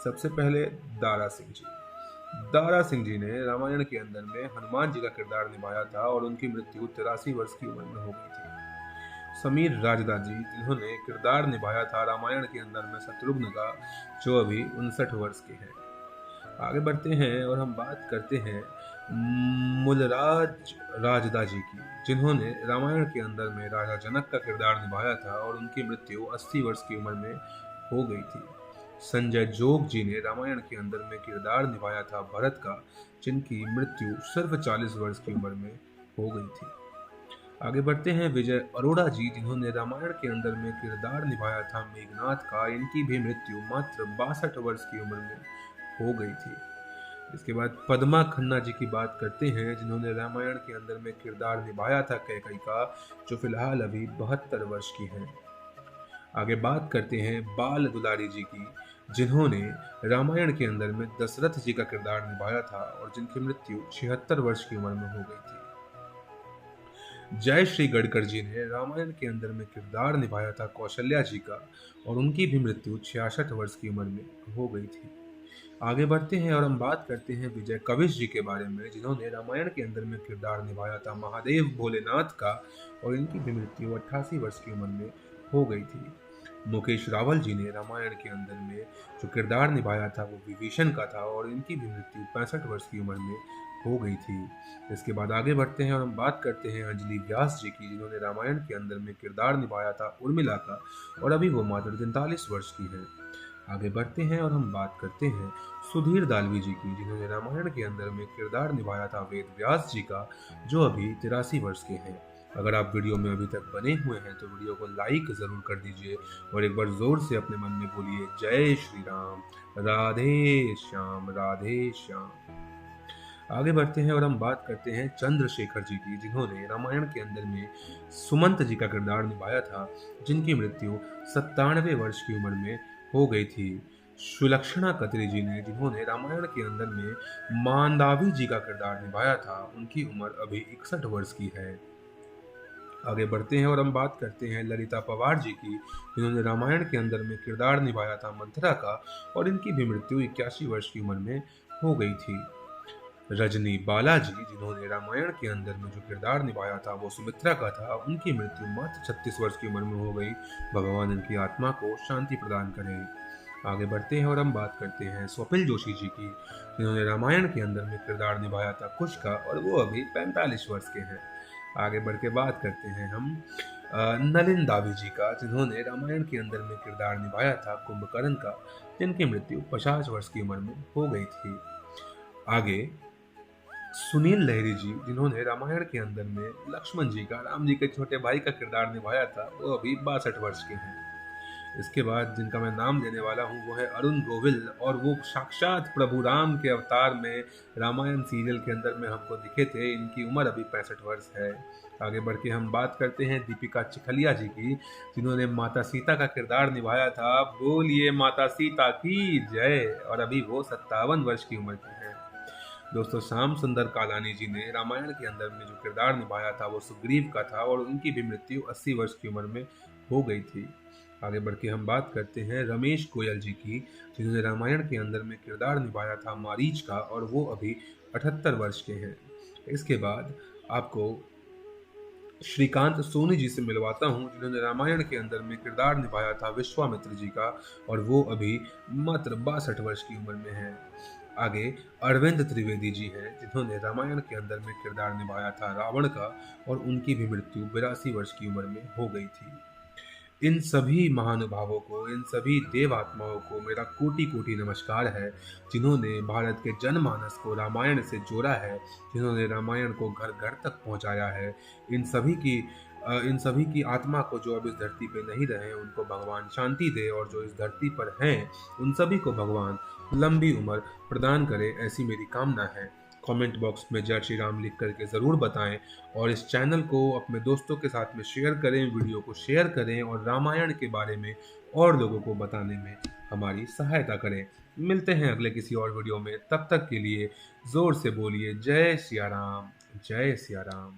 सबसे पहले दारा सिंह जी। दारा सिंह जी ने रामायण के अंदर में हनुमान जी का किरदार निभाया था और उनकी मृत्यु 83 वर्ष की उम्र में हो गई थी। समीर राजदा जी, जिन्होंने किरदार निभाया था रामायण के अंदर में शत्रुघ्न का, जो अभी 59 वर्ष के हैं। आगे बढ़ते हैं और हम बात करते हैं मूलराज राजदा जी की, जिन्होंने रामायण के अंदर में राजा जनक का किरदार निभाया था और उनकी मृत्यु 80 वर्ष की उम्र में हो गई थी। संजय जोग जी ने रामायण के अंदर में किरदार निभाया था भरत का, जिनकी मृत्यु सिर्फ 40 वर्ष की उम्र में हो गई थी। आगे बढ़ते हैं विजय अरोड़ा जी, जिन्होंने रामायण के अंदर में किरदार निभाया था मेघनाथ का, इनकी भी मृत्यु मात्र 62 वर्ष की उम्र में हो गई थी। इसके बाद पद्मा खन्ना जी की बात करते हैं, जिन्होंने रामायण के अंदर में किरदार निभाया था कैकई का, जो फिलहाल अभी 72 वर्ष की हैं। आगे बात करते हैं बाल दुलारी जी की, जिन्होंने रामायण के अंदर में दशरथ जी का किरदार निभाया था और जिनकी मृत्यु 76 वर्ष की उम्र में हो गई थी। जय श्री गडकर जी ने रामायण के अंदर में किरदार निभाया था कौशल्या जी का और उनकी भी मृत्यु 66 वर्ष की उम्र में हो गई थी। आगे बढ़ते हैं और हम बात करते हैं विजय कविश जी के बारे में, जिन्होंने रामायण के अंदर में किरदार निभाया था महादेव भोलेनाथ का और इनकी भी मृत्यु 88 वर्ष की उम्र में हो गई थी। मुकेश रावल जी ने रामायण के अंदर में जो किरदार निभाया था वो विभीषण का था और इनकी भी मृत्यु 65 वर्ष की उम्र में हो गई थी। इसके बाद आगे बढ़ते हैं और हम बात करते हैं अंजलि व्यास जी की, जिन्होंने रामायण के अंदर में किरदार निभाया था उर्मिला का और अभी वो मात्र 43 वर्ष की है। आगे बढ़ते हैं और हम बात करते हैं सुधीर दालवी जी की, जिन्होंने रामायण के अंदर में किरदार निभाया था वेद व्यास जी का, जो अभी 83 वर्ष के हैं। अगर आप वीडियो में अभी तक बने हुए हैं तो वीडियो को लाइक जरूर कर दीजिए और एक बार जोर से अपने मन में बोलिए जय श्री राम, राधे श्याम, राधे श्याम। आगे बढ़ते हैं और हम बात करते हैं चंद्रशेखर जी की, जिन्होंने रामायण के अंदर में सुमंत जी का किरदार निभाया था, जिनकी मृत्यु 97 वर्ष की उम्र में हो गई थी। सुलक्षणा कत्री जी ने, जिन्होंने रामायण के अंदर में मांदावी जी का किरदार निभाया था, उनकी उम्र अभी 61 वर्ष की है। आगे बढ़ते हैं और हम बात करते हैं ललिता पवार जी की, जिन्होंने रामायण के अंदर में किरदार निभाया था मंथरा का और इनकी भी मृत्यु 81 वर्ष की उम्र में हो गई थी। रजनी बालाजी, जिन्होंने रामायण के अंदर में जो किरदार निभाया था वो सुमित्रा का था, उनकी मृत्यु मात्र 36 वर्ष की उम्र में हो गई। भगवान इनकी आत्मा को शांति प्रदान करें। आगे बढ़ते हैं और हम बात करते हैं स्वपिल जोशी जी की, जिन्होंने रामायण के अंदर में किरदार निभाया था कुश का और वो अभी 45 वर्ष के हैं। आगे बढ़ के बात करते हैं हम नलिन दावी जी का, जिन्होंने रामायण के अंदर में किरदार निभाया था कुंभकर्ण का, जिनकी मृत्यु 50 वर्ष की उम्र में हो गई थी। आगे सुनील लहरी जी, जिन्होंने रामायण के अंदर में लक्ष्मण जी का, राम जी के छोटे भाई का किरदार निभाया था, वो अभी 62 वर्ष के हैं। इसके बाद जिनका मैं नाम लेने वाला हूँ वो है अरुण गोविल, और वो साक्षात प्रभु राम के अवतार में रामायण सीरियल के अंदर में हमको दिखे थे। इनकी उम्र अभी 65 वर्ष है। आगे बढ़ के हम बात करते हैं दीपिका चिखलिया जी की, जिन्होंने माता सीता का किरदार निभाया था। बोलिए माता सीता की जय। और अभी वो 57 वर्ष की उम्र की है। दोस्तों, श्याम सुंदर कालानी जी ने रामायण के अंदर में जो किरदार निभाया था वो सुग्रीव का था और उनकी भी मृत्यु 80 वर्ष की उम्र में हो गई थी। आगे बढ़ के हम बात करते हैं रमेश गोयल जी की, जिन्होंने रामायण के अंदर में किरदार निभाया था मारीच का और वो अभी 78 वर्ष के हैं। इसके बाद आपको श्रीकांत सोनी जी से मिलवाता हूँ, जिन्होंने रामायण के अंदर में किरदार निभाया था विश्वामित्र जी का और वो अभी मात्र 62 वर्ष की उम्र में है। आगे अरविंद त्रिवेदी जी हैं, जिन्होंने रामायण के अंदर में किरदार निभाया था रावण का और उनकी भी मृत्यु 82 वर्ष की उम्र में हो गई थी। इन सभी महानुभावों को, इन सभी देव आत्माओं को मेरा कोटि कोटि नमस्कार है, जिन्होंने भारत के जनमानस को रामायण से जोड़ा है, जिन्होंने रामायण को घर घर तक पहुंचाया है। इन सभी की आत्मा को, जो अब इस धरती पे नहीं रहे, उनको भगवान शांति दे, और जो इस धरती पर हैं उन सभी को भगवान लंबी उम्र प्रदान करे, ऐसी मेरी कामना है। कमेंट बॉक्स में जय श्री राम लिख करके ज़रूर बताएं और इस चैनल को अपने दोस्तों के साथ में शेयर करें, वीडियो को शेयर करें और रामायण के बारे में और लोगों को बताने में हमारी सहायता करें। मिलते हैं अगले किसी और वीडियो में, तब तक के लिए ज़ोर से बोलिए जय सिया राम, जय सिया राम।